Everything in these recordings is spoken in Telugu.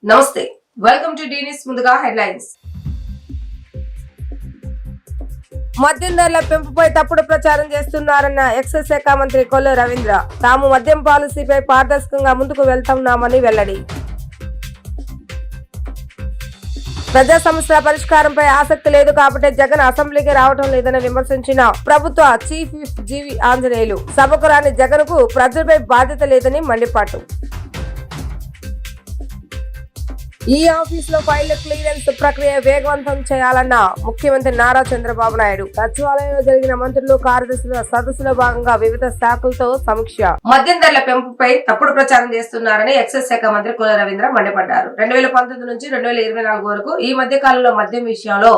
నమస్తే వెల్కమ్ టు డీనిస్ ముందుగా హెడ్లైన్స్. మద్యం ధరల పెంపుపై తప్పుడు ప్రచారం చేస్తున్నారన్న ఎక్సైజ్ శాఖ మంత్రి కొల్లు రవీంద్ర. తాము మద్యం పాలసీపై పారదర్శకంగా ముందుకు వెళ్తున్నామని వెల్లడి. ప్రజా సమస్యల పరిష్కారంపై ఆసక్తి లేదు కాబట్టి జగన్ అసెంబ్లీకి రావడం లేదని విమర్శించిన ప్రభుత్వ చీఫ్ విప్ జీవి ఆంజనేయులు. సభకు రాని జగన్ కు ప్రజలపై బాధ్యత లేదని మండిపాటు. ఈ ఆఫీసులో ఫైళ్ల క్లియరెన్స్ ప్రక్రియ వేగవంతం చేయాలన్న ముఖ్యమంత్రి నారా చంద్రబాబు నాయుడు. సచివాలయంలో జరిగిన మంత్రులు కార్యదర్శుల సదస్సులో భాగంగా వివిధ శాఖలతో సమీక్ష. మద్యం ధరల పెంపుపై తప్పుడు ప్రచారం చేస్తున్నారని ఎక్సైజ్ శాఖ మంత్రి కొల్లు రవీంద్ర మండిపడ్డారు. 2019 నుంచి 2024 వరకు ఈ మధ్య కాలంలో మద్యం విషయంలో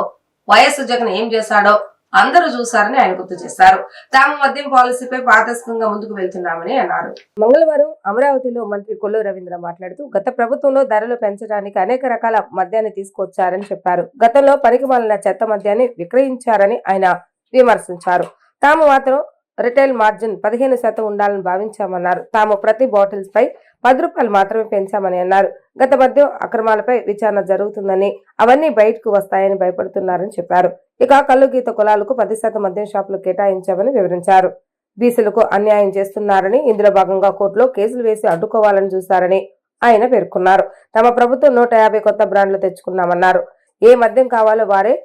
వైఎస్ జగన్ ఏం చేశాడో అందరూ చూశారని ఆయన గుర్తు చేశారు. తాము మద్యం పాలసీపై పారదర్శకంగా ముందుకు వెళ్తున్నామని అన్నారు. మంగళవారం అమరావతిలో మంత్రి కొల్లు రవీంద్ర మాట్లాడుతూ గత ప్రభుత్వంలో ధరలు పెంచడానికి అనేక రకాల మద్యాన్ని తీసుకొచ్చారని చెప్పారు. గతంలో పనికిమాలిన చెత్త మద్యాన్ని విక్రయించారని ఆయన విమర్శించారు. తాము మాత్రం రిటైల్ మార్జిన్ 15% ఉండాలని భావించామన్నారు. తాము ప్రతి బాటిల్స్ పై 10 రూపాయలు మాత్రమే పెంచామని అన్నారు. గత మద్యం అక్రమాలపై విచారణ జరుగుతుందని, అవన్నీ బయటకు వస్తాయని భయపడుతున్నారని చెప్పారు. ఇక కల్లు గీత కులాలకు 10% మద్యం షాపులు కేటాయించామని వివరించారు. బీసీలకు అన్యాయం చేస్తున్నారని, ఇందులో భాగంగా కోర్టులో కేసులు వేసి అడ్డుకోవాలని చూశారని ఆయన పేర్కొన్నారు. తమ ప్రభుత్వం 150 కొత్త బ్రాండ్లు తెచ్చుకున్నామన్నారు. ఏ మద్యం కావాలో వారే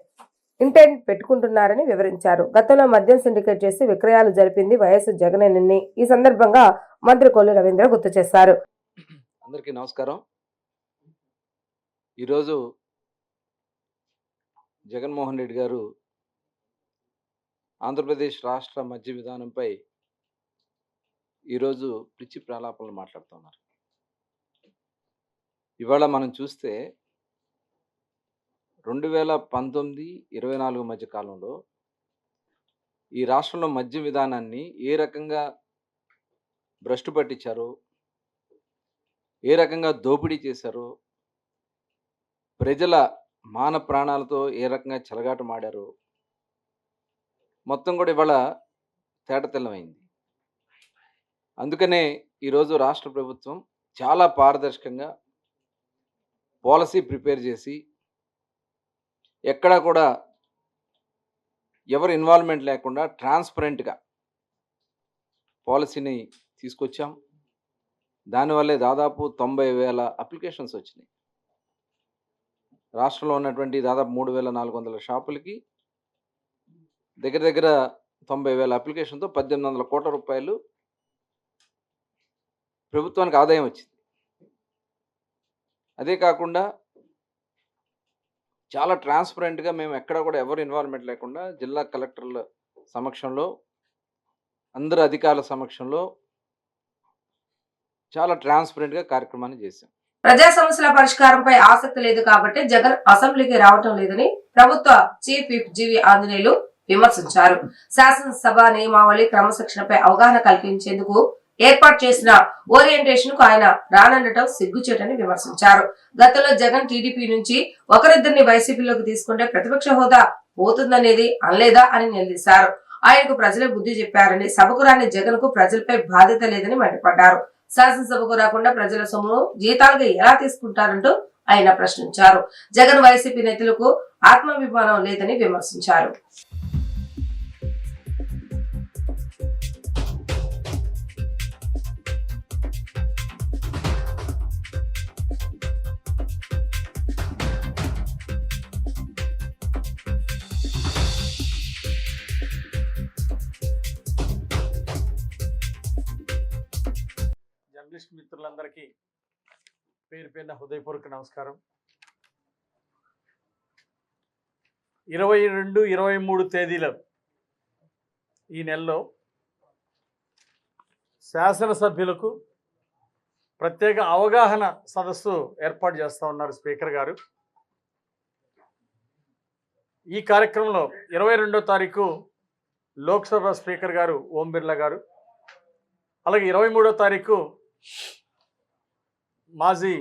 ఇంటెంట్ పెట్టుకుంటున్నారని వివరించారు. గతంలో మద్యం సిండికేట్ చేసి విక్రయాలు జరిపింది వైఎస్ జగనేనని ఈ సందర్భంగా మంత్రి కొల్లు రవీంద్ర గుర్తు చేశారు. అందరికీ నమస్కారం. ఈరోజు జగన్మోహన్ రెడ్డి గారు ఆంధ్రప్రదేశ్ రాష్ట్ర మద్య విధానంపై ఈరోజు పిచ్చి ప్రలాపనలు మాట్లాడుతున్నారు. ఇవాళ మనం చూస్తే 2019-24 మధ్య కాలంలో ఈ రాష్ట్రంలో మద్య విధానాన్ని ఏ రకంగా భ్రష్టు పట్టించారో, ఏ రకంగా దోపిడీ చేశారో, ప్రజల మాన ప్రాణాలతో ఏ రకంగా చెలగాటమాడారో మొత్తం కూడా ఇవాళ తేటతెల్లమైంది. అందుకనే ఈరోజు రాష్ట్ర ప్రభుత్వం చాలా పారదర్శకంగా పాలసీ ప్రిపేర్ చేసి ఎక్కడా కూడా ఎవరు ఇన్వాల్వ్మెంట్ లేకుండా ట్రాన్స్పరెంట్గా పాలసీని తీసుకొచ్చాం. దానివల్లే దాదాపు 90,000 అప్లికేషన్స్ వచ్చినాయి. రాష్ట్రంలో ఉన్నటువంటి దాదాపు 3,400 షాపులకి దగ్గర దగ్గర 90,000 అప్లికేషన్తో 1,800 కోట్ల రూపాయలు ప్రభుత్వానికి ఆదాయం వచ్చింది. అదే కాకుండా చాలా ట్రాన్స్పరెంట్గా మేము ఎక్కడ కూడా ఎవరు ఇన్వాల్వ్మెంట్ లేకుండా జిల్లా కలెక్టర్ల సమక్షంలో, అందరు అధికారుల సమక్షంలో చాలా ట్రాన్స్పరెంట్గా కార్యక్రమాన్ని చేశాం. ప్రజా సమస్యల పరిష్కారంపై ఆసక్తి లేదు కాబట్టి జగన్ అసెంబ్లీకి రావటం లేదని ప్రభుత్వ చీఫ్ విప్ జీవి ఆంజనేయులు విమర్శించారు. శాసనసభ నియమావళి క్రమశిక్షణపై అవగాహన కల్పించేందుకు ఏర్పాటు చేసిన ఓరియంటేషన్ కు ఆయన రాననటం సిగ్గుచేటని విమర్శించారు. గతంలో జగన్ టీడీపీ నుంచి ఒకరిద్దరిని వైసీపీలోకి తీసుకుంటే ప్రతిపక్ష హోదా పోతుందనేది అనలేదా అని నిలదీశారు. ఆయనకు ప్రజలే బుద్ధి చెప్పారని, సభకు రాని జగన్ కు ప్రజలపై బాధ్యత లేదని మండిపడ్డారు. శాసనసభకు రాకుండా ప్రజల సొమ్మును జీతాలుగా ఎలా తీసుకుంటారంటూ ఆయన ప్రశ్నించారు. జగన్ వైసీపీ నేతలకు ఆత్మాభిమానం లేదని విమర్శించారు. జర్నలిస్ట్ మిత్రులందరికీ పేరు పేరున హృదయపూర్వక నమస్కారం. 22-23 తేదీలో ఈ నెలలో శాసనసభ్యులకు ప్రత్యేక అవగాహన సదస్సు ఏర్పాటు చేస్తూ ఉన్నారు స్పీకర్ గారు. ఈ కార్యక్రమంలో 22వ తారీఖు లోక్సభ స్పీకర్ గారు ఓం బిర్లా గారు, అలాగే 23వ తారీఖు మాజీ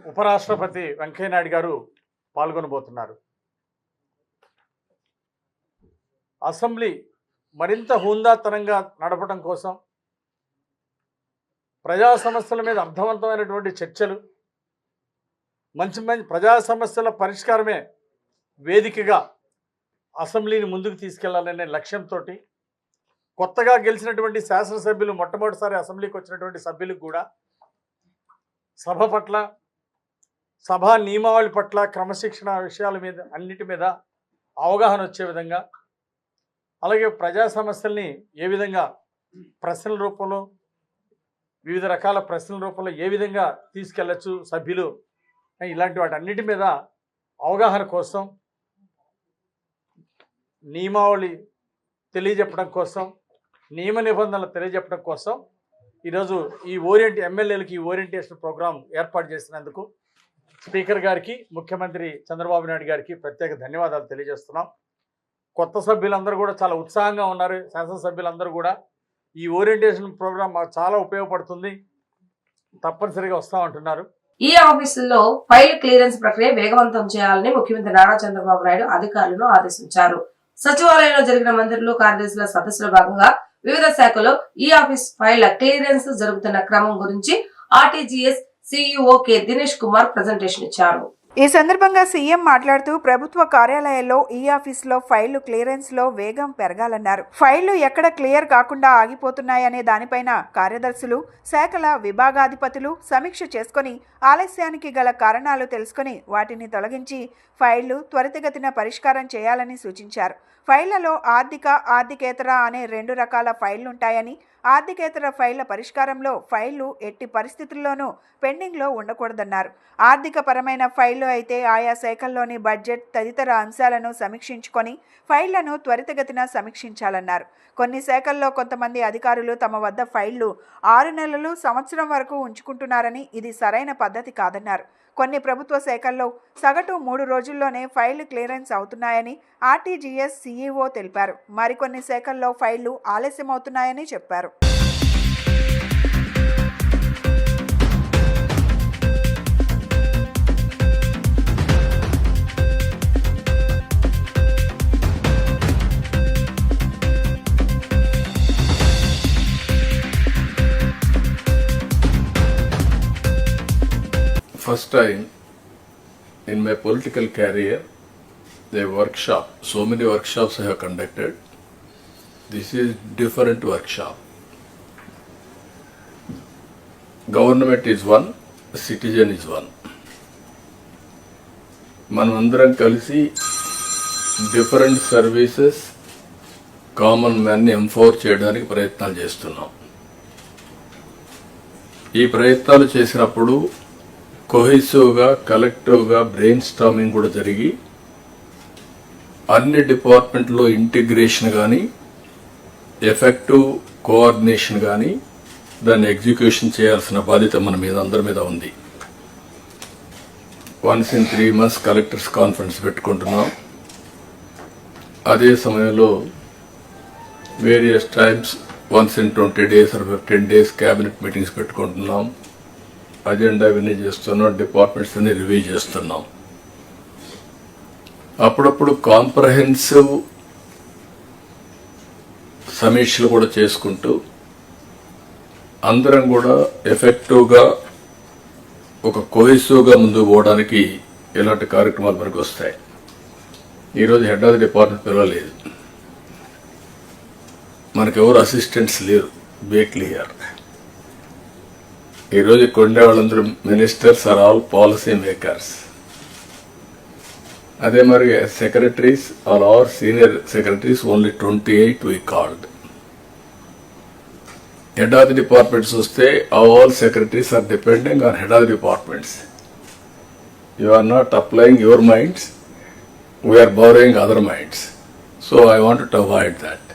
ఉపరాష్ట్రపతి వెంకయ్యనాయుడు గారు పాల్గొనబోతున్నారు. అసెంబ్లీ మరింత హుందాతనంగా నడపడం కోసం ప్రజా సమస్యల మీద అర్థవంతమైనటువంటి చర్చలు, మంచి మంచి ప్రజా సమస్యల పరిష్కారమే వేదికగా అసెంబ్లీని ముందుకు తీసుకెళ్లాలనే లక్ష్యంతో కొత్తగా గెలిచినటువంటి శాసనసభ్యులు, మొట్టమొదటిసారి అసెంబ్లీకి వచ్చినటువంటి సభ్యులకు కూడా సభ పట్ల, సభా నియమావళి పట్ల, క్రమశిక్షణ విషయాల మీద అన్నిటి మీద అవగాహన వచ్చే విధంగా, అలాగే ప్రజా సమస్యల్ని ఏ విధంగా ప్రశ్నల రూపంలో, వివిధ రకాల ప్రశ్నల రూపంలో ఏ విధంగా తీసుకెళ్లొచ్చు సభ్యులు, ఇలాంటి వాటి అన్నిటి మీద అవగాహన కోసం, నియమావళి తెలియజెప్పడం కోసం, నియమ నిబంధనలు తెలియజెప్పడం కోసం ఈరోజు ఈ ఎమ్మెల్యేలకి ఈ ఓరియంటేషన్ ప్రోగ్రాం ఏర్పాటు చేసినందుకు స్పీకర్ గారికి, ముఖ్యమంత్రి చంద్రబాబు నాయుడు గారికి ప్రత్యేక ధన్యవాదాలు తెలియజేస్తున్నాం. కొత్త సభ్యులందరూ కూడా చాలా ఉత్సాహంగా ఉన్నారు. శాసనసభ్యులందరూ కూడా ఈ ఓరియంటేషన్ ప్రోగ్రాం మాకు చాలా ఉపయోగపడుతుంది, తప్పనిసరిగా వస్తామంటున్నారు. ఈ ఆఫీసుల్లో ఫైల్ క్లియరెన్స్ ప్రక్రియ వేగవంతం చేయాలని ముఖ్యమంత్రి నారా చంద్రబాబు నాయుడు అధికారులను ఆదేశించారు. సచివాలయంలో జరిగిన మంత్రులు, కార్యదర్శుల సదస్సులో భాగంగా వివిధ శాఖలో ఈ ఆఫీస్ ఫైళ్ల క్లియరెన్స్ జరుగుతున్న క్రమం గురించి RTGS CEO K Dinesh Kumar presentation ఇచ్చారు. ఈ సందర్భంగా సీఎం మాట్లాడుతూ ప్రభుత్వ కార్యాలయాల్లో ఈ ఆఫీసులో ఫైళ్లు క్లియరెన్స్ లో వేగం పెరగాలన్నారు. ఫైళ్లు ఎక్కడ క్లియర్ కాకుండా ఆగిపోతున్నాయనే దానిపైన కార్యదర్శులు, శాఖల విభాగాధిపతులు సమీక్ష చేసుకుని ఆలస్యానికి గల కారణాలు తెలుసుకుని వాటిని తొలగించి ఫైళ్లు త్వరితగతిన పరిష్కారం చేయాలని సూచించారు. ఫైళ్లలో ఆర్థిక, ఆర్థికేతర అనే 2 రకాల ఫైళ్లుంటాయని, ఆర్థికేతర ఫైళ్ల పరిష్కారంలో ఫైళ్లు ఎట్టి పరిస్థితుల్లోనూ పెండింగ్లో ఉండకూడదన్నారు. ఆర్థిక పరమైన ఫైళ్లు అయితే ఆయా శాఖల్లోని బడ్జెట్ తదితర అంశాలను సమీక్షించుకొని ఫైళ్లను త్వరితగతిన సమీక్షించాలన్నారు. కొన్ని శాఖల్లో కొంతమంది అధికారులు తమ వద్ద ఫైళ్లు 6 నెలలు, సంవత్సరం వరకు ఉంచుకుంటున్నారని ఇది సరైన పద్ధతి కాదన్నారు. కొన్ని ప్రభుత్వ శాఖల్లో సగటు 3 రోజుల్లోనే ఫైళ్లు క్లియరెన్స్ అవుతున్నాయని ఆర్టీజీఎస్ సిఇఓ తెలిపారు. మరికొన్ని శాఖల్లో ఫైళ్లు ఆలస్యమవుతున్నాయని చెప్పారు. First time in my political career, the workshop, so many workshops I have conducted. This is different workshop. Government is one, citizen is one. మనమందరం కలిసి డిఫరెంట్ సర్వీసెస్ కామన్ మ్యాన్ని ఎంపవర్ చేయడానికి ప్రయత్నాలు చేస్తున్నాం. ఈ ప్రయత్నాలు చేసినప్పుడు కోహెసివ్గా, కలెక్టివ్గా బ్రెయిన్ స్టార్మింగ్ కూడా జరిగి అన్ని డిపార్ట్మెంట్లో ఇంటిగ్రేషన్ కానీ, ఎఫెక్టివ్ కోఆర్డినేషన్ కానీ, దాన్ని ఎగ్జిక్యూషన్ చేయాల్సిన బాధ్యత మన మీద అందరి మీద ఉంది. Once in 3 months collectors conference పెట్టుకుంటున్నాం. అదే సమయంలో various times once in 20 days or 15 days cabinet meetings పెట్టుకుంటున్నాం. అజెండా ఇవన్నీ చేస్తున్నాం, డిపార్ట్మెంట్స్ అన్ని రివ్యూ చేస్తున్నాం. అప్పుడప్పుడు కాంప్రహెన్సివ్ సమీక్షలు కూడా చేసుకుంటూ అందరం కూడా ఎఫెక్టివ్గా, ఒక కోహెసివ్గా ముందుకు పోవడానికి ఇలాంటి కార్యక్రమాలు మనకు వస్తాయి. ఈరోజు హెడ్ ఆఫ్ ది డిపార్ట్మెంట్ పిలవలేదు, మనకెవరు అసిస్టెంట్స్ లేరు. Be clear. ఈరోజు కొండే వాళ్ళందరూ ministers are all policy makers. అదే మరి secretaries are all senior secretaries, only 28 we called. Head of the departments వస్తే all secretaries are depending on head of the departments. You are not applying your minds, we are borrowing other minds. So I want to avoid that.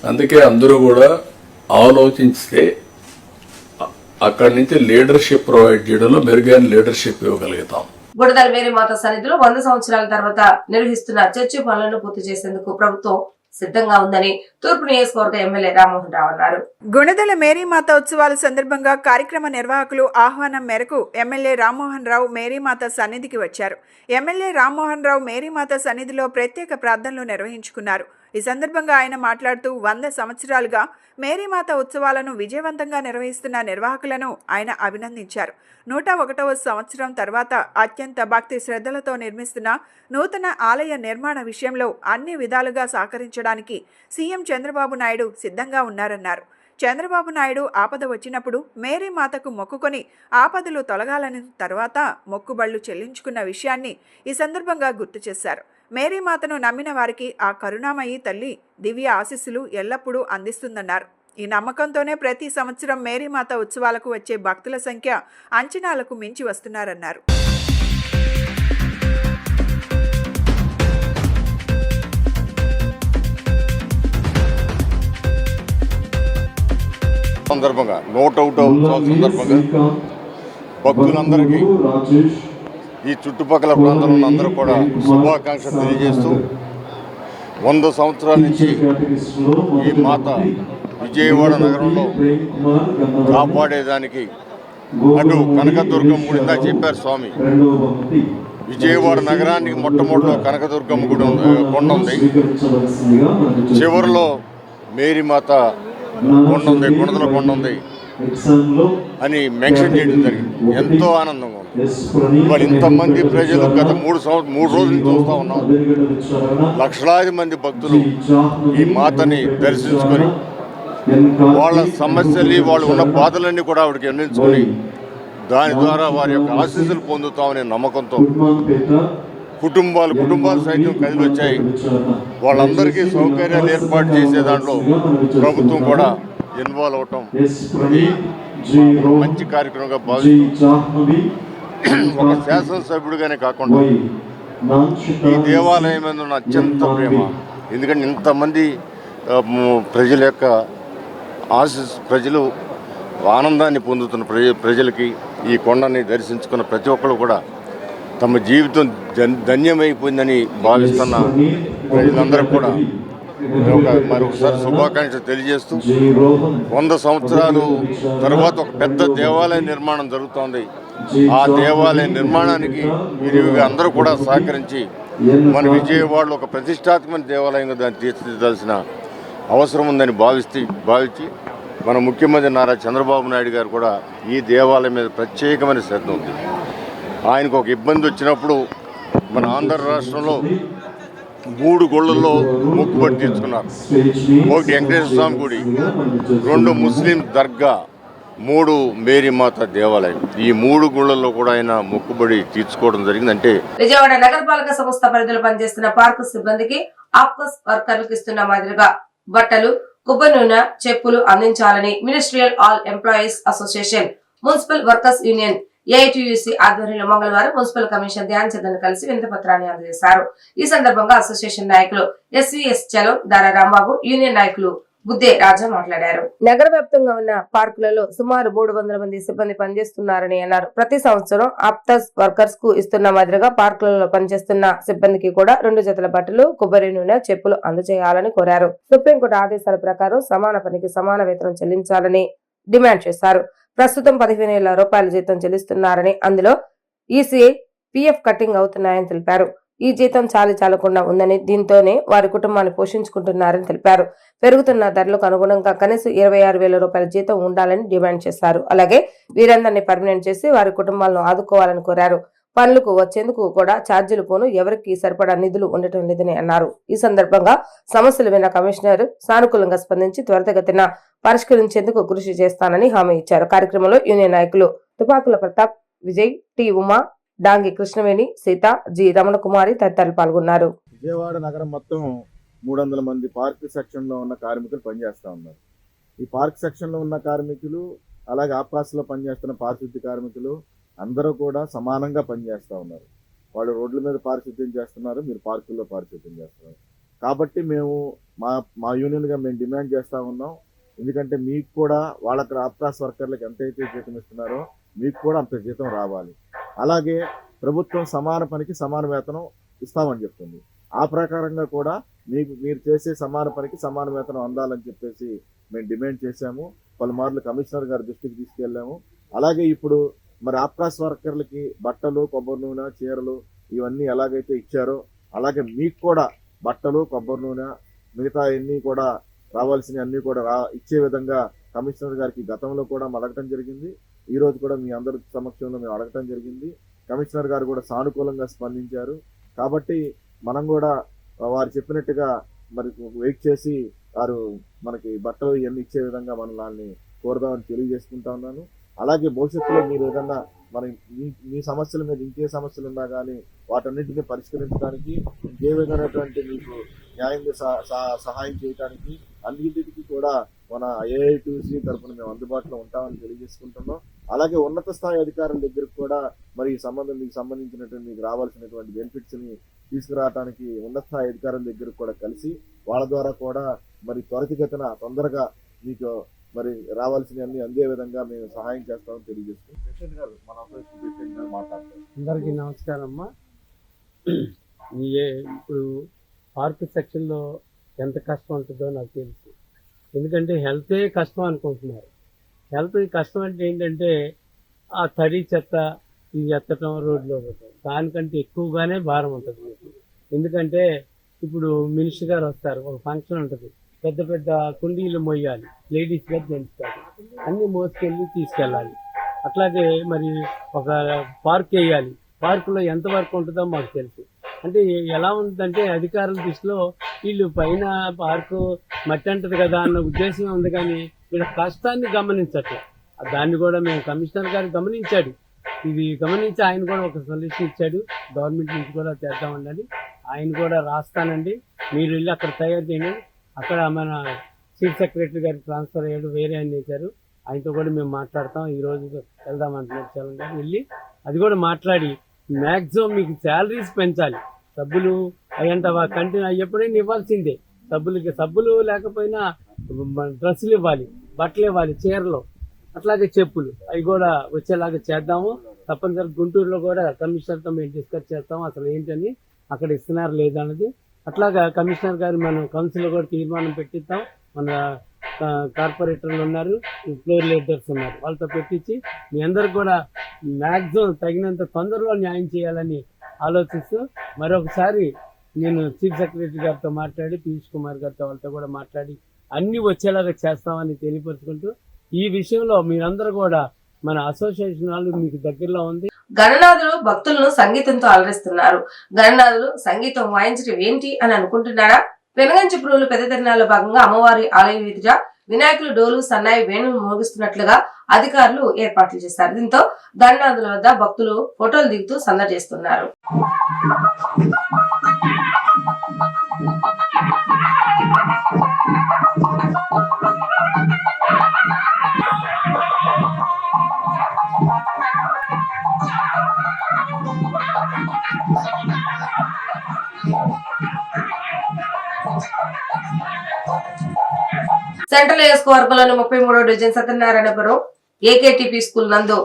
అందుకే అందరూ కూడా ఆలోచిస్తే అక్కడి నుంచి లీడర్షిప్ ప్రొవైడ్ చేయడంలో మెరుగైన లీడర్షిప్ ఇవ్వగలుగుతాం. బుడదల మేరీ మాత సన్నిధిలో 100 సంవత్సరాల తర్వాత నిర్వహిస్తున్న చర్చి పనులను పూర్తి చేసేందుకు ప్రభుత్వం సిద్ధంగా ఉందని తూర్పు నియోజకవర్గ ఎమ్మెల్యే రామ్మోహన్ రావు అన్నారు. గుణదల మేరీమాత ఉత్సవాల సందర్భంగా కార్యక్రమ నిర్వాహకులు ఆహ్వానం మేరకు ఎమ్మెల్యే రామ్మోహన్ రావు మేరీమాత సన్నిధికి వచ్చారు. ఎమ్మెల్యే రామ్మోహన్ రావు మేరీమాత సన్నిధిలో ప్రత్యేక ప్రార్థనలు నిర్వహించుకున్నారు. ఈ సందర్భంగా ఆయన మాట్లాడుతూ 100 సంవత్సరాలుగా మేరీమాత ఉత్సవాలను విజయవంతంగా నిర్వహిస్తున్న నిర్వాహకులను ఆయన అభినందించారు. 101వ సంవత్సరం తర్వాత అత్యంత భక్తి శ్రద్ధలతో నిర్మిస్తున్న నూతన ఆలయ నిర్మాణ విషయంలో అన్ని విధాలుగా సహకరించడానికి సీఎం చంద్రబాబు నాయుడు సిద్ధంగా ఉన్నారన్నారు. చంద్రబాబు నాయుడు ఆపద వచ్చినప్పుడు మేరీమాతకు మొక్కుకొని ఆపదలు తొలగాలని తర్వాత మొక్కుబళ్లు చెల్లించుకున్న విషయాన్ని ఈ సందర్భంగా గుర్తు చేశారు. మేరీమాతను నమ్మిన వారికి ఆ కరుణామయి తల్లి దివ్య ఆశీస్సులు ఎల్లప్పుడూ అందిస్తుందన్నారు. ఈ నమ్మకంతోనే ప్రతి సంవత్సరం మేరీమాత ఉత్సవాలకు వచ్చే భక్తుల సంఖ్య అంచనాలకు మించి వస్తున్నారన్నారు. సందర్భంగా 101వ సందర్భంగా భక్తులందరికీ ఈ చుట్టుపక్కల ప్రాంతంలో ఉన్న అందరూ కూడా శుభాకాంక్షలు తెలియజేస్తూ 100 సంవత్సరాల నుంచి ఈ మాత విజయవాడ నగరంలో కాపాడేదానికి అటు కనకదుర్గమ్మ గుడి ఇందాక చెప్పారు స్వామి. విజయవాడ నగరానికి మొట్టమొదటిలో కనకదుర్గమ్మ గుడి కొండ ఉంది, చివరిలో మేరీమాత కొండ ఉంది, గుణదల కొండ ఉంది అని మెన్షన్ చేయడం జరిగింది. ఎంతో ఆనందంగా ఉంది. వాళ్ళు ఇంతమంది ప్రజలు గత 3 రోజుల నుంచి చూస్తూ ఉన్నాం. లక్షలాది మంది భక్తులు ఈ మాతని దర్శించుకొని వాళ్ళ సమస్యలు, వాళ్ళు ఉన్న బాధలన్నీ కూడా ఆవిడకి ఎన్నించుకొని దాని ద్వారా వారి యొక్క ఆశీస్సులు పొందుతామనే నమ్మకంతో కుటుంబాలు సైతం కదిలి వచ్చాయి. వాళ్ళందరికీ సౌకర్యాలు ఏర్పాటు చేసే దాంట్లో ప్రభుత్వం కూడా ఇన్వాల్వ్ అవటం మంచి కార్యక్రమంగా భావిస్తూ ఒక శాసనసభ్యుడిగానే కాకుండా ఈ దేవాలయం మీద ఉన్న అత్యంత ప్రేమ, ఎందుకంటే ఇంతమంది ప్రజల యొక్క ప్రజలు ఆనందాన్ని పొందుతున్న ప్రజలకి ఈ కొండని దర్శించుకున్న ప్రతి ఒక్కరు కూడా తమ జీవితం ధన్యమైపోయిందని భావిస్తున్న ప్రజలందరూ కూడా మరొకసారి శుభాకాంక్షలు తెలియజేస్తూ 100 సంవత్సరాలు తర్వాత ఒక పెద్ద దేవాలయ నిర్మాణం జరుగుతోంది. ఆ దేవాలయ నిర్మాణానికి విరివిగా అందరూ కూడా సహకరించి మన విజయవాడలో ఒక ప్రతిష్టాత్మక దేవాలయంగా దాన్ని తీర్చిదిద్దాల్సిన అవసరం ఉందని భావించి మన ముఖ్యమంత్రి నారా చంద్రబాబు నాయుడు గారు కూడా ఈ దేవాలయం మీద ప్రత్యేకమైన శ్రద్ధ ఉంది. ఆయనకు ఒక ఇబ్బంది వచ్చినప్పుడు మన ఆంధ్ర రాష్ట్రంలో 3 గుళ్ళల్లో మొక్కుబడి తీర్చుకున్నారు. ఒకటి వెంకటేశ్వర స్వామి గుడి, 2 ముస్లిం దర్గా, 3 మేరీమాత దేవాలయం. ఈ 3 గుళ్ళల్లో కూడా ఆయన మొక్కుబడి తీర్చుకోవడం జరిగింది. అంటే విజయవాడ నగరపాలక సంస్థ పరిధిలో పనిచేస్తున్న పార్కు సిబ్బందికి ఆప్కాస్ వర్కర్లకు ఇస్తున్న మాదిరిగా బట్టలు, కొబ్బరి నూనె, చెప్పులు అందించాలని ministerial all employees association, municipal workers union AITUC ఆధ్వర్యంలో మంగళవారం మున్సిపల్ కమిషనర్ ధ్యాన్ చంద్ను కలిసి వినతిపత్రాన్ని అందజేశారు. ఈ సందర్భంగా అసోసియేషన్ నాయకులు ఎస్వీఎస్ చలో, దారా రాంబాబు, యూనియన్ నాయకులు బుద్దే రాజా మాట్లాడారు. నగర వ్యాప్తంగా ఉన్న పార్కులలో సుమారు 300 మంది సిబ్బంది పనిచేస్తున్నారని అన్నారు. ప్రతి సంవత్సరం ఆప్కాస్ వర్కర్స్ కు ఇస్తున్న మాదిరిగా పార్కులలో పనిచేస్తున్న సిబ్బందికి కూడా 2 జతల బట్టలు, కొబ్బరి నూనె, చెప్పులు అందజేయాలని కోరారు. సుప్రీంకోర్టు ఆదేశాల ప్రకారం సమాన పనికి సమాన వేతనం చెల్లించాలని డిమాండ్ చేశారు. ప్రస్తుతం 15,000 రూపాయల జీతం చెల్లిస్తున్నారని, అందులో ఈసీఐ, పీఎఫ్ కటింగ్ అవుతున్నాయని తెలిపారు. ఈ జీతం చాలకుండా ఉందని, దీంతోనే వారి కుటుంబాన్ని పోషించుకుంటున్నారని తెలిపారు. పెరుగుతున్న ధరలకు అనుగుణంగా కనీసం 26,000 రూపాయల జీతం ఉండాలని డిమాండ్ చేశారు. అలాగే వీరందరినీ పర్మనెంట్ చేసి వారి కుటుంబాలను ఆదుకోవాలని కోరారు. పనులకు వచ్చేందుకు కూడా ఛార్జీలు పోను ఎవరికి సరిపడా నిధులు ఉండటం లేదని అన్నారు. ఈ సందర్భంగా సమస్యలు విన్న కమిషనర్ సానుకూలంగా స్పందించి త్వరితగతిన పరిష్కరించేందుకు కృషి చేస్తానని హామీ ఇచ్చారు. కార్యక్రమంలో యూనియన్ నాయకులు తుపాకుల ప్రతాప్, విజయ్, టి ఉమా, డాంగి కృష్ణవేణి, సీత, జి రమణకుమారి తదితరులు పాల్గొన్నారు. విజయవాడ నగరం మొత్తం 300 మంది పార్క్ సెక్షన్ లో ఉన్న కార్మికులు పనిచేస్తా ఉన్నారు. ఈ పార్క్ సెక్షన్ లో ఉన్న కార్మికులు, అలాగే ఆప్కాస్ లో పనిచేస్తున్న పారిశుద్ధ్య కార్మికులు అందరూ కూడా సమానంగా పనిచేస్తూ ఉన్నారు. వాళ్ళు రోడ్ల మీద పారిశుద్ధ్యం చేస్తున్నారు, మీరు పార్కుల్లో పారిశుద్ధ్యం చేస్తున్నారు. కాబట్టి మేము మా యూనియన్గా మేము డిమాండ్ చేస్తూ ఉన్నాం. ఎందుకంటే మీకు కూడా వాళ్ళకి ఆప్కాస్ వర్కర్లకు ఎంతైతే జీతం ఇస్తున్నారో మీకు కూడా అంత జీతం రావాలి. అలాగే ప్రభుత్వం సమాన పనికి సమాన వేతనం ఇస్తామని చెప్తుంది. ఆ ప్రకారంగా కూడా మీరు చేసే సమాన పనికి సమాన వేతనం అందాలని చెప్పేసి మేము డిమాండ్ చేశాము. పలుమార్లు కమిషనర్ గారి దృష్టికి తీసుకెళ్ళాము. అలాగే ఇప్పుడు మరి ఆప్కాస్ వర్కర్లకి బట్టలు, కొబ్బరి నూనె, చీరలు ఇవన్నీ ఎలాగైతే ఇచ్చారో అలాగే మీకు కూడా బట్టలు, కొబ్బరి నూనె, మిగతా అన్ని కూడా రావాల్సినవి అన్ని కూడా ఇచ్చే విధంగా కమిషనర్ గారికి గతంలో కూడా అడగటం జరిగింది. ఈ రోజు కూడా మీ అందరి సమక్షంలో మేము అడగటం జరిగింది. కమిషనర్ గారు కూడా సానుకూలంగా స్పందించారు. కాబట్టి మనం కూడా వారు చెప్పినట్టుగా మరి వెయిట్ చేసి వారు మనకి బట్టలు ఇవన్నీ ఇచ్చే విధంగా మనం దాన్ని కోరదామని తెలియజేసుకుంటా ఉన్నాను. అలాగే భవిష్యత్తులో మీరు ఏదన్నా మన మీ సమస్యల మీద ఇంకే సమస్యలు ఉన్నా కానీ వాటన్నింటినీ పరిష్కరించడానికి ఇంకే విధమైనటువంటి మీకు న్యాయంగా సహాయం చేయడానికి అన్నింటికి కూడా మన ఏఐటీసీ తరఫున మేము అందుబాటులో ఉంటామని తెలియజేసుకుంటున్నాం. అలాగే ఉన్నత స్థాయి అధికారుల దగ్గరకు కూడా మరి ఈ మీకు సంబంధించినటువంటి మీకు రావాల్సినటువంటి బెనిఫిట్స్ ని తీసుకురావడానికి ఉన్నత స్థాయి అధికారుల దగ్గరకు కూడా కలిసి వాళ్ళ ద్వారా కూడా మరి త్వరితగతిన తొందరగా మీకు మరి రావాల్సినవన్నీ అందే విధంగా మేము సహాయం చేస్తామని తెలియజేస్తాం. ప్రెసిడెంట్ గారు మన అసోసియేషన్ ప్రెసిడెంట్ గారు మాట్లాడతారు. అందరికీ నమస్కారం అమ్మా. ఇప్పుడు పార్క్ సెక్షన్లో ఎంత కష్టం ఉంటుందో నాకు తెలుసు. ఎందుకంటే హెల్తే కష్టం అనుకుంటున్నారు. హెల్త్ కష్టం అంటే ఏంటంటే ఆ తడి చెత్త ఇది ఎత్తటం రోడ్లో పెట్టడం దానికంటే ఎక్కువగానే భారం ఉంటుంది మీకు. ఎందుకంటే ఇప్పుడు మినిస్టర్ గారు వస్తారు, ఒక ఫంక్షన్ ఉంటుంది, పెద్ద పెద్ద కుండీలు మోయాలి, లేడీస్ గారు జెంట్స్ గారు అన్నీ మోసుకెళ్ళి తీసుకెళ్ళాలి. అట్లాగే మరి ఒక పార్క్ వేయాలి, పార్కులో ఎంతవరకు ఉంటుందో మాకు తెలుసు. అంటే ఎలా ఉంటుందంటే అధికారుల దృష్టిలో వీళ్ళు పైన పార్కు మట్టి అంటది కదా అన్న ఉద్దేశం ఉంది, కానీ వీళ్ళ కష్టాన్ని గమనించట్లే. దాన్ని కూడా మేము కమిషనర్ గారు గమనించాడు. ఇది గమనించి ఆయన కూడా ఒక సొల్యూషన్ ఇచ్చాడు, గవర్నమెంట్ నుంచి కూడా చేద్దామన్నది. ఆయన కూడా రాస్తానండి, మీరు వెళ్ళి అక్కడ తయారు చేయండి. అక్కడ మన చీఫ్ సెక్రటరీ గారికి ట్రాన్స్ఫర్ అయ్యాడు, వేరే ఆయన చేశారు, ఆయనతో కూడా మేము మాట్లాడతాం. ఈ రోజు వెళ్దామంటున్నారు చలండి, వెళ్ళి అది కూడా మాట్లాడి మ్యాక్సిమం మీకు శాలరీస్ పెంచాలి. సబ్బులు అయ్యంత కంటిన్యూ ఎప్పుడైనా ఇవ్వాల్సిందే. సబ్బులు లేకపోయినా డ్రెస్సులు ఇవ్వాలి, బట్టలు ఇవ్వాలి, చీరలు, అట్లాగే చెప్పులు అవి కూడా వచ్చేలాగా చేద్దాము. తప్పనిసరి గుంటూరులో కూడా కమిషనర్తో మేము డిస్కస్ చేస్తాము అసలు ఏంటని, అక్కడ ఇస్తున్నారు లేదన్నది. అట్లాగా కమిషనర్ గారు మనం కౌన్సిల్లో కూడా తీర్మానం పెట్టిస్తాం. మన కార్పొరేటర్లు ఉన్నారు, ఫ్లోర్ లీడర్స్ ఉన్నారు, వాళ్ళతో పెట్టించి మీ అందరికి కూడా మ్యాక్సిమం తగినంత తొందరలో న్యాయం చేయాలని ఆలోచిస్తూ మరొకసారి నేను చీఫ్ సెక్రటరీ గారితో మాట్లాడి పీయూష్ కుమార్ గారితో వాళ్ళతో కూడా మాట్లాడి అన్ని వచ్చేలాగా చేస్తామని తెలియపరుచుకుంటూ ఈ విషయంలో మీరందరూ కూడా మన అసోసియేషన్ వాళ్ళు మీకు దగ్గరలో ఉంది. గణనాథులు భక్తులను సంగీతంతో అలరిస్తున్నారు. గణనాథులు సంగీతం వాయించడం ఏంటి అని అనుకుంటున్నారా? పెనుగంచి పురువులు పెద్ద తిరునాళ్ళలో భాగంగా అమ్మవారి ఆలయం ఎదుట వినాయకులు డోలు సన్నాయి వేణులు మోగిస్తున్నట్లుగా అధికారులు ఏర్పాట్లు చేశారు. దీంతో గణనాథుల వద్ద భక్తులు ఫోటోలు దిగుతూ సందడి చేస్తున్నారు. సెంట్రల్ నియోజకవర్గంలోని 33వ డివిజన్ సత్యనారాయణపురం ఏకేటీపీ స్కూల్ నందు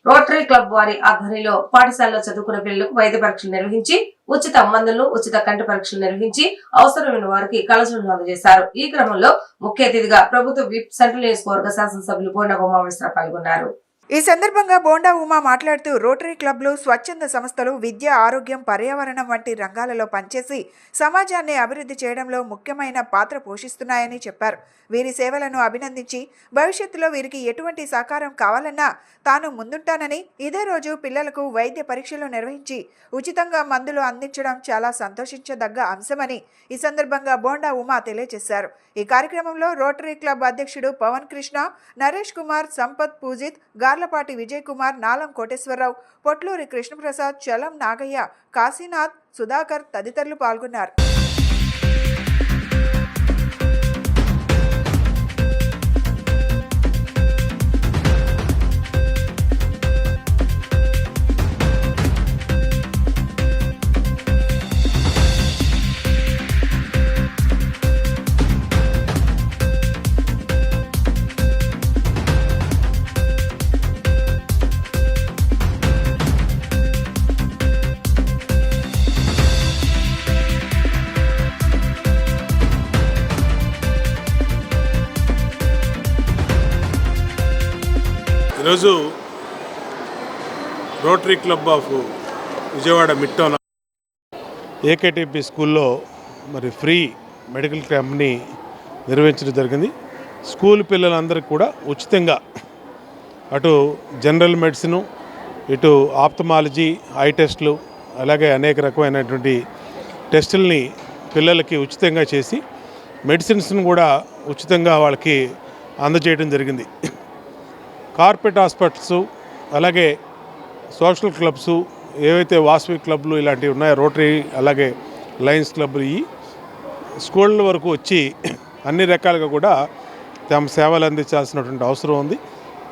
రోటరీ క్లబ్ వారి ఆధ్వర్యంలో పాఠశాలలో చదువుకున్న పిల్లలకు వైద్య పరీక్షలు నిర్వహించి ఉచిత మందులు, ఉచిత కంటి పరీక్షలు నిర్వహించి అవసరమైన వారికి కళాశాలను అందజేశారు. ఈ క్రమంలో ముఖ్య అతిథిగా ప్రభుత్వ విప్ సెంట్రల్ నియోజకవర్గ శాసనసభ్యులు బోండా ఉమామేశ్వరరావు పాల్గొన్నారు. ఈ సందర్భంగా బోండా ఉమా మాట్లాడుతూ రోటరీ క్లబ్లు, స్వచ్ఛంద సంస్థలు విద్య, ఆరోగ్యం, పర్యావరణం వంటి రంగాలలో పనిచేసి సమాజాన్ని అభివృద్ధి చేయడంలో ముఖ్యమైన పాత్ర పోషిస్తున్నాయని చెప్పారు. వీరి సేవలను అభినందించి భవిష్యత్తులో వీరికి ఎటువంటి సహకారం కావాలన్నా తాను ముందుంటానని, ఇదే రోజు పిల్లలకు వైద్య పరీక్షలు నిర్వహించి ఉచితంగా మందులు అందించడం చాలా సంతోషించదగ్గ అంశమని ఈ సందర్భంగా బోండా ఉమా తెలియజేశారు. ఈ కార్యక్రమంలో రోటరీ క్లబ్ అధ్యక్షుడు పవన్ కృష్ణ, నరేష్ కుమార్, సంపత్ పూజిత్, గార్లపాటి విజయ్ కుమార్, నాలం కోటేశ్వరరావు, పొట్లూరి కృష్ణప్రసాద్, చలం నాగయ్య, కాశీనాథ్, సుధాకర్ తదితరులు పాల్గొన్నారు. ఈరోజు రోటరీ క్లబ్ ఆఫ్ విజయవాడ మిట్టోన ఏకేటీపీ స్కూల్లో మరి ఫ్రీ మెడికల్ క్యాంప్ని నిర్వహించడం జరిగింది. స్కూల్ పిల్లలందరికీ కూడా ఉచితంగా అటు జనరల్ మెడిసిను, ఇటు ఆప్థమాలజీ, ఐ టెస్టులు, అలాగే అనేక రకమైనటువంటి టెస్టుల్ని పిల్లలకి ఉచితంగా చేసి మెడిసిన్స్ను కూడా ఉచితంగా వాళ్ళకి అందజేయడం జరిగింది. కార్పొరేట్ హాస్పిటల్స్, అలాగే సోషల్ క్లబ్స్, ఏవైతే వాసవి క్లబ్లు ఇలాంటివి ఉన్నాయో, రోటరీ, అలాగే లయన్స్ క్లబ్లు, ఈ స్కూళ్ళ వరకు వచ్చి అన్ని రకాలుగా కూడా తమ సేవలు అందించాల్సినటువంటి అవసరం ఉంది.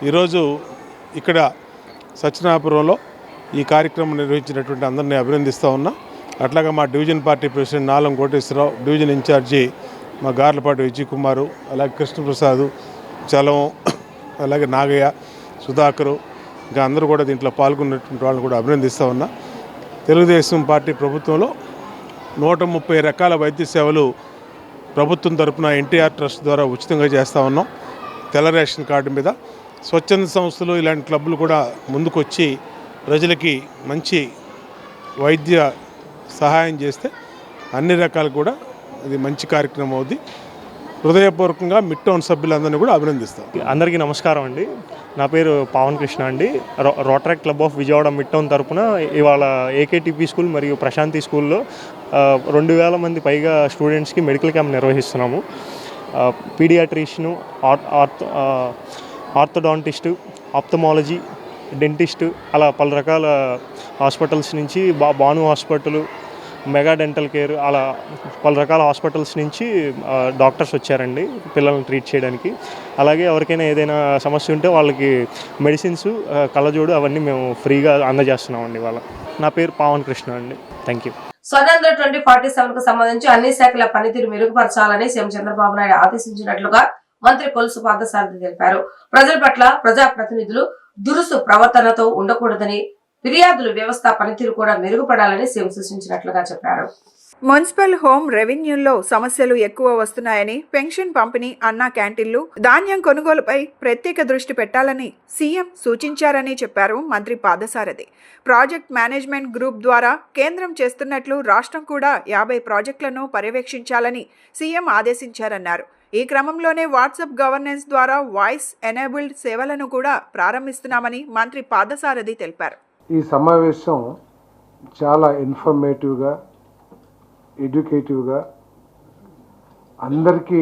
ఈరోజు ఇక్కడ సత్యనారాయణపురంలో ఈ కార్యక్రమం నిర్వహించినటువంటి అందరినీ అభినందిస్తూ ఉన్నా. అట్లాగే మా డివిజన్ పార్టీ ప్రెసిడెంట్ నాలం కోటేశ్వరరావు, డివిజన్ ఇన్ఛార్జి మా గార్లపాటి విజయ్ కుమారు, అలాగే కృష్ణప్రసాద్, చలం, అలాగే నాగయ్య, సుధాకరు, ఇంకా అందరూ కూడా దీంట్లో పాల్గొన్నటువంటి వాళ్ళని కూడా అభినందిస్తూ ఉన్నా. తెలుగుదేశం పార్టీ ప్రభుత్వంలో 130 రకాల వైద్య సేవలు ప్రభుత్వం తరపున ఎన్టీఆర్ ట్రస్ట్ ద్వారా ఉచితంగా చేస్తూ ఉన్నాం. తెల్ల రేషన్ కార్డు మీద స్వచ్ఛంద సంస్థలు, ఇలాంటి క్లబ్లు కూడా ముందుకొచ్చి ప్రజలకి మంచి వైద్య సహాయం చేస్తే అన్ని రకాలు కూడా ఇది మంచి కార్యక్రమం అవుద్ది. హృదయపూర్వకంగా మిడ్ టౌన్ సభ్యులందరినీ కూడా అభినందిస్తాం. అందరికీ నమస్కారం అండి. నా పేరు పవన్ కృష్ణ అండి. Rotary club of Vijayawada mid town తరపున ఇవాళ ఏకేటీపీ స్కూల్ మరియు ప్రశాంతి స్కూల్లో 2000 మంది పైగా స్టూడెంట్స్కి మెడికల్ క్యాంప్ నిర్వహిస్తున్నాము. పీడియాట్రిషియను, ఆర్థోడాంటిస్టు, ఆప్థమాలజీ, డెంటిస్టు, అలా పలు రకాల హాస్పిటల్స్ నుంచి Bhanu hospital, mega dental care, అలా పలు రకాల హాస్పిటల్స్ నుంచి డాక్టర్స్ వచ్చారండి పిల్లల్ని ట్రీట్ చేయడానికి. అలాగే ఎవరికైనా ఏదైనా సమస్య ఉంటే వాళ్ళకి మెడిసిన్స్, కళ్ళజోడు అవన్నీ మేము ఫ్రీగా అందజేస్తున్నామండి. వాళ్ళ నా పేరు పవన్ కృష్ణ అండి. Thank you. స్వతంత్ర 2047కు సంబంధించి అన్ని శాఖల పనితీరు మెరుగుపరచాలని సీఎం చంద్రబాబు నాయుడు ఆదేశించినట్లుగా మంత్రి కొలుసు పార్థసారథి తెలిపారు. ప్రజల పట్ల ప్రజాప్రతినిధులు దురుసు ప్రవర్తనతో ఉండకూడదని, ఫిర్యాదుల వ్యవస్థ పనితీరు కూడా మెరుగుపడాలని సీఎం సూచించినట్లుగా చెప్పారు. మున్సిపల్ హోం రెవెన్యూల్లో సమస్యలు ఎక్కువ వస్తున్నాయని, పెన్షన్ పంపిణీ, అన్నా క్యాంటీన్లు, ధాన్యం కొనుగోలుపై ప్రత్యేక దృష్టి పెట్టాలని సీఎం సూచించారని చెప్పారు మంత్రి పార్థసారథి. ప్రాజెక్ట్ మేనేజ్మెంట్ గ్రూప్ ద్వారా కేంద్రం చేస్తున్నట్లు రాష్ట్రం కూడా 50 ప్రాజెక్టులను పర్యవేక్షించాలని సీఎం ఆదేశించారన్నారు. ఈ క్రమంలోనే వాట్సాప్ గవర్నెన్స్ ద్వారా వాయిస్ ఎనేబుల్డ్ సేవలను కూడా ప్రారంభిస్తున్నామని మంత్రి పార్థసారథి తెలిపారు. ఈ సమావేశం చాలా ఇన్ఫర్మేటివ్గా, ఎడ్యుకేటివ్గా, అందరికీ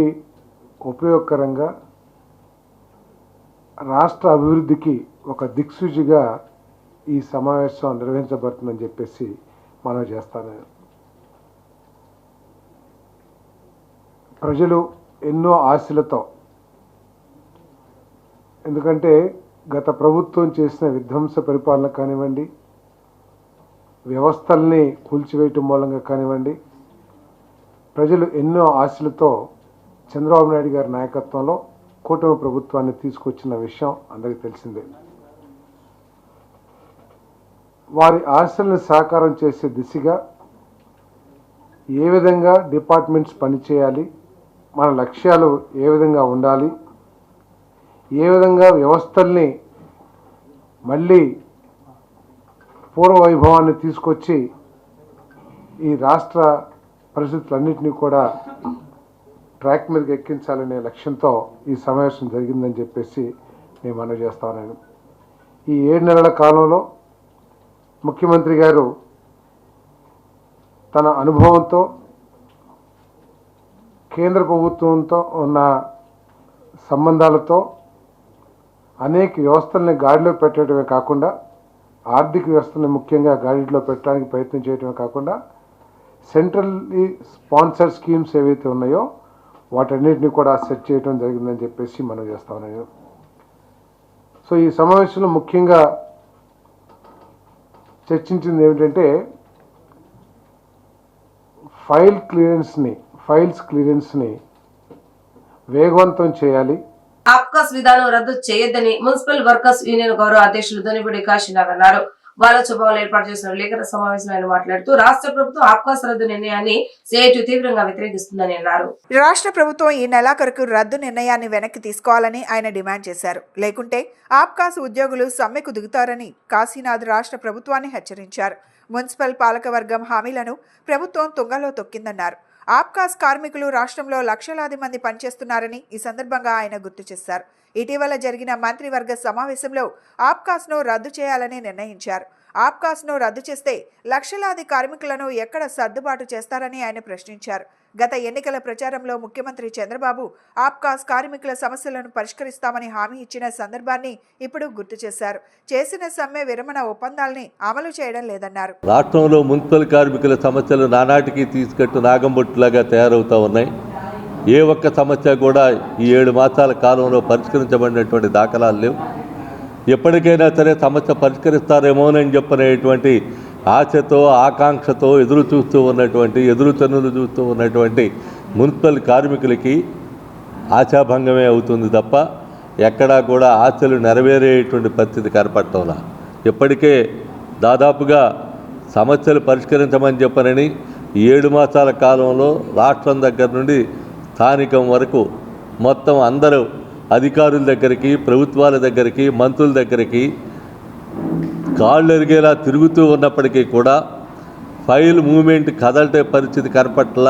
ఉపయోగకరంగా, రాష్ట్ర అభివృద్ధికి ఒక దిక్సూచిగా ఈ సమావేశం నిర్వహించబడుతుందని చెప్పేసి మనం చేస్తాను. ప్రజలు ఎన్నో ఆశలతో, ఎందుకంటే గత ప్రభుత్వం చేసిన విధ్వంస పరిపాలన కానివ్వండి, వ్యవస్థల్ని కూల్చివేయటం మూలంగా కానివ్వండి, ప్రజలు ఎన్నో ఆశలతో చంద్రబాబు నాయుడు గారి నాయకత్వంలో కూటమి ప్రభుత్వాన్ని తీసుకొచ్చిన విషయం అందరికీ తెలిసిందే. వారి ఆశలను సాకారం చేసే దిశగా ఏ విధంగా డిపార్ట్మెంట్స్ పనిచేయాలి, మన లక్ష్యాలు ఏ విధంగా ఉండాలి, ఏ విధంగా వ్యవస్థల్ని మళ్ళీ పూర్వ వైభవాన్ని తీసుకొచ్చి ఈ రాష్ట్ర పరిస్థితులన్నింటినీ కూడా ట్రాక్ మీదకి ఎక్కించాలనే లక్ష్యంతో ఈ సమావేశం జరిగిందని చెప్పేసి నేను మనవి చేస్తాను. ఈ 7 నెలల కాలంలో ముఖ్యమంత్రి గారు తన అనుభవంతో, కేంద్ర ప్రభుత్వంతో ఉన్న సంబంధాలతో అనేక వ్యవస్థల్ని గాడిలో పెట్టడమే కాకుండా, ఆర్థిక వ్యవస్థని ముఖ్యంగా గాడిలో పెట్టడానికి ప్రయత్నం చేయడమే కాకుండా, సెంట్రల్లీ స్పాన్సర్డ్ స్కీమ్స్ ఏవైతే ఉన్నాయో వాటన్నిటిని కూడా సెట్ చేయడం జరిగిందని చెప్పేసి మనం చేస్తాను నేను. సో ఈ సమావేశంలో ముఖ్యంగా చర్చించింది ఏమిటంటే ఫైల్స్ క్లియరెన్స్ని వేగవంతం చేయాలి. ఆప్కాస్ విధానం రద్దు చేయొద్దని మున్సిపల్ వర్కర్స్ యూనియన్ గౌరవ అధ్యక్షులు దొనిపూడి కాశీనాథ్ అన్నారు. బాలచోభాలో ఏర్పాటు చేసిన విలేకరుల సమావేశంలో ఆయన మాట్లాడుతూ రాష్ట్ర ప్రభుత్వం ఆప్కాస్ రద్దు నిర్ణయాన్ని సిఐటి తీవ్రంగా వ్యతిరేకిస్తుందని అన్నారు. రాష్ట్ర ప్రభుత్వం ఈ నెలాఖరుకు రద్దు నిర్ణయాన్ని వెనక్కి తీసుకోవాలని ఆయన డిమాండ్ చేశారు. లేకుంటే ఆప్కాస్ ఉద్యోగులు సమ్మెకు దిగుతారని కాశీనాథ్ రాష్ట్ర ప్రభుత్వాన్ని హెచ్చరించారు. మున్సిపల్ పాలకవర్గం హామీలను ప్రభుత్వం తుంగలో తొక్కిందన్నారు. ఆప్కాస్ కార్మికులు రాష్ట్రంలో లక్షలాది మంది పనిచేస్తున్నారని ఈ సందర్భంగా ఆయన గుర్తు చేశారు. ఇటీవల జరిగిన మంత్రివర్గ సమావేశంలో ఆప్కాస్ను రద్దు చేయాలని నిర్ణయించారు. ఆప్కాస్ను రద్దు చేస్తే లక్షలాది కార్మికులను ఎక్కడ సర్దుబాటు చేస్తారని ఆయన ప్రశ్నించారు. గత ఎన్నికల ప్రచారంలో ముఖ్యమంత్రి చంద్రబాబు ఆప్కాస్ కార్మికుల సమస్యలను పరిష్కరిస్తామని హామీ ఇచ్చిన సందర్భాన్ని ఇప్పుడు గుర్తు చేశారు. చేసిన సమ్మె విరమణ ఒప్పందాల్ని అమలు చేయడం లేదన్నారు. రాష్ట్రంలో మున్సిపల్ కార్మికుల సమస్యలు నానాటికి తీసుకట్టు నాగంబొట్టులాగా తయారవుతూ ఉన్నాయి. ఏ ఒక్క సమస్య కూడా ఈ 7 మాసాల కాలంలో పరిష్కరించబడినటువంటి దాఖలాలు లేవు. ఎప్పటికైనా సరే సమస్య పరిష్కరిస్తారేమోనని చెప్పనేటువంటి ఆశతో ఆకాంక్షతో ఎదురు చూస్తూ ఉన్నటువంటి మున్సిపల్ కార్మికులకి ఆశాభంగమే అవుతుంది తప్ప ఎక్కడా కూడా ఆశలు నెరవేరేటువంటి పరిస్థితి కనపడటంలా. ఇప్పటికే దాదాపుగా సమస్యలు పరిష్కరించమని చెప్పనని 7 మాసాల కాలంలో రాష్ట్రం దగ్గర నుండి స్థానికం వరకు మొత్తం అందరూ అధికారుల దగ్గరికి, ప్రభుత్వాల దగ్గరికి, మంత్రుల దగ్గరికి కాళ్ళు ఎరిగేలా తిరుగుతూ ఉన్నప్పటికీ కూడా ఫైల్ మూమెంట్ కదలటే పరిస్థితి కనపట్ల.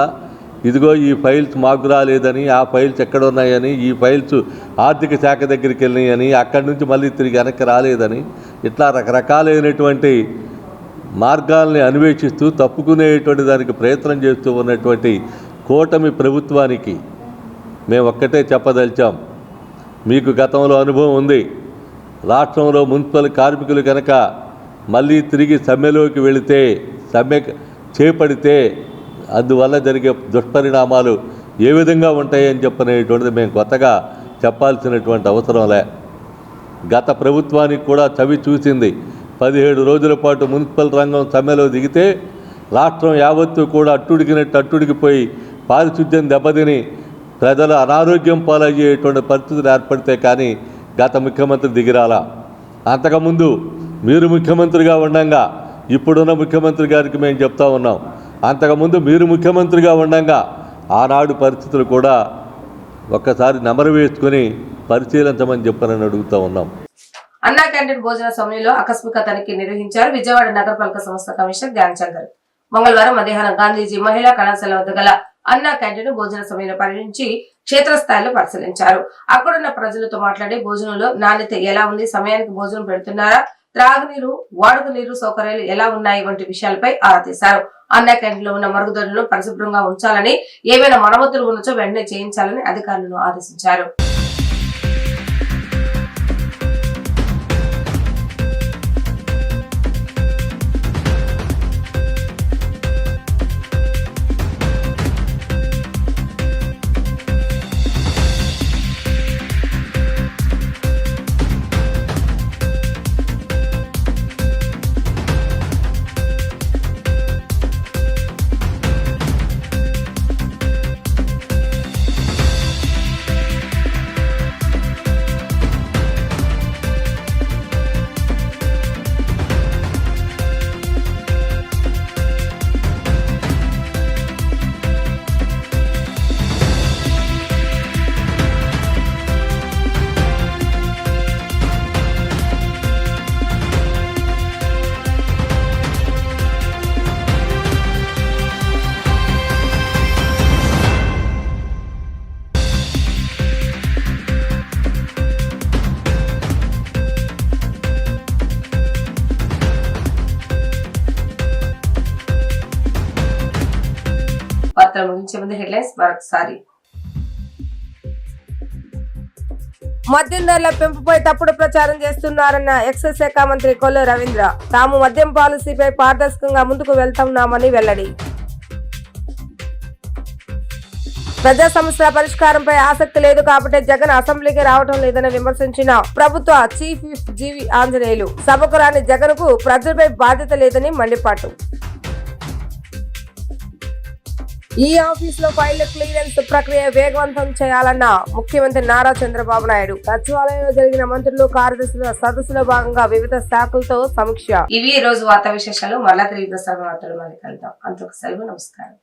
ఇదిగో ఈ ఫైల్స్ మాకు రాలేదని, ఆ ఫైల్స్ ఎక్కడ ఉన్నాయని, ఈ ఫైల్స్ ఆర్థిక శాఖ దగ్గరికి వెళ్ళినాయని, అక్కడి నుంచి మళ్ళీ తిరిగి వెనక్కి రాలేదని, ఇట్లా రకరకాలైనటువంటి మార్గాల్ని అన్వేషిస్తూ తప్పుకునేటువంటి దానికి ప్రయత్నం చేస్తూ ఉన్నటువంటి కూటమి ప్రభుత్వానికి మేము ఒక్కటే చెప్పదలిచాం. మీకు గతంలో అనుభవం ఉంది. రాష్ట్రంలో మున్సిపల్ కార్మికులు కనుక మళ్ళీ తిరిగి సమ్మెలోకి వెళితే, సమ్మె చేపడితే అందువల్ల జరిగే దుష్పరిణామాలు ఏ విధంగా ఉంటాయని చెప్పనేటువంటిది మేము కొత్తగా చెప్పాల్సినటువంటి అవసరంలే. గత ప్రభుత్వానికి కూడా చవి చూసింది. 17 రోజుల పాటు మున్సిపల్ రంగం సమ్మెలో దిగితే రాష్ట్రం యావత్తు కూడా అట్టుడికిపోయి పారిశుద్ధ్యం దెబ్బతిని ప్రజలు అనారోగ్యం పాలయ్యేటువంటి పరిస్థితులు ఏర్పడితే కానీ గత ముఖ్యమంత్రి దిగిరాలా. అంతకుముందు మీరు ముఖ్యమంత్రిగా ఉండగా, ఇప్పుడున్న ముఖ్యమంత్రి గారికి మేము చెప్తా ఉన్నాం, అంతకుముందు మీరు ముఖ్యమంత్రిగా ఉండగా ఆనాడు పరిస్థితులు కూడా ఒక్కసారి నెమరు వేసుకుని పరిశీలించమని చెప్పనని అడుగుతూ ఉన్నాం. అన్నా క్యాంటీన్ భోజన సమయంలో ఆకస్మిక తనిఖీ నిర్వహించారు విజయవాడ నగరపాలక సంస్థ కమిషనర్ జ్ఞాన్ శంకర్. మంగళవారం మధ్యాహ్నం గాంధీజీ మహిళా కళాశాల వద్ద గల అన్నా క్యాంటీన్ భోజన సమయంలో పర్యటించి క్షేత్రస్థాయిలో పరిశీలించారు. అక్కడున్న ప్రజలతో మాట్లాడి భోజనంలో నాణ్యత ఎలా ఉంది, సమయానికి భోజనం పెడుతున్నారా, త్రాగునీరు, వాడుక నీరు సౌకర్యాలు ఎలా ఉన్నాయి వంటి విషయాలపై ఆరా తీశారు. అన్నా క్యాంటీన్ లో ఉన్న మరుగుదొడ్లను పరిశుభ్రంగా ఉంచాలని, ఏవైనా మరమ్మతులు ఉన్నచో వెంటనే చేయించాలని అధికారులను ఆదేశించారు. మద్యం ధరల పెంపుపై తప్పుడు ప్రచారం చేస్తున్నారన్న ఎక్సైజ్ శాఖ మంత్రి కొల్లు రవీంద్ర. తాము మద్యం పాలసీపై పారదర్శకంగా ముందుకు వెళ్తున్నామని వెల్లడి. ప్రజా సమస్యల పరిష్కారంపై ఆసక్తి లేదు కాబట్టి జగన్ అసెంబ్లీకి రావడం లేదని విమర్శించిన ప్రభుత్వ చీఫ్ విప్ జీవి ఆంజనేయులు. సభకు రాని జగన్ కు ప్రజలపై బాధ్యత లేదని మండిపాటు. ఈ ఆఫీసులో ఫైళ్ల క్లియరెన్స్ ప్రక్రియ వేగవంతం చేయాలన్న ముఖ్యమంత్రి నారా చంద్రబాబు నాయుడు. సచివాలయంలో జరిగిన మంత్రులు కార్యదర్శుల సదస్సులో భాగంగా వివిధ శాఖలతో సమీక్ష. ఇవి ఈ రోజు వార్తా విశేషాలు. మళ్ళా తిరిగి ప్రసారం వార్తలు మళ్ళీ కలుద్దాం. అంతకు సెలవు. నమస్కారం.